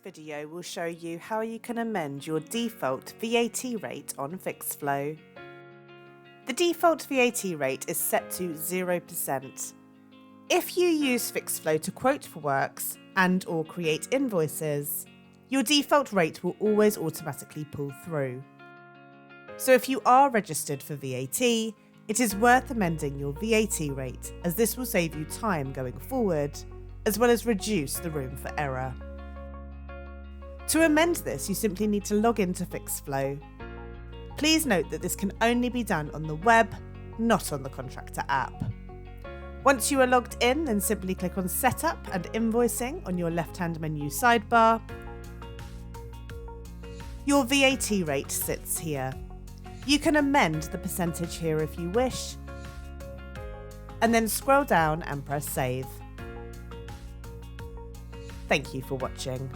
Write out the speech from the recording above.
video will show you how you can amend your default VAT rate on Fixflo. The default VAT rate is set to 0%. If you use Fixflo to quote for works and/or create invoices, your default rate will always automatically pull through. So if you are registered for VAT, it is worth amending your VAT rate, as this will save you time going forward, as well as reduce the room for error. To amend this, you simply need to log into Fixflo. Please note that this can only be done on the web, not on the Contractor app. Once you are logged in, then simply click on Setup and Invoicing on your left-hand menu sidebar. Your VAT rate sits here. You can amend the percentage here if you wish, and then scroll down and press Save. Thank you for watching.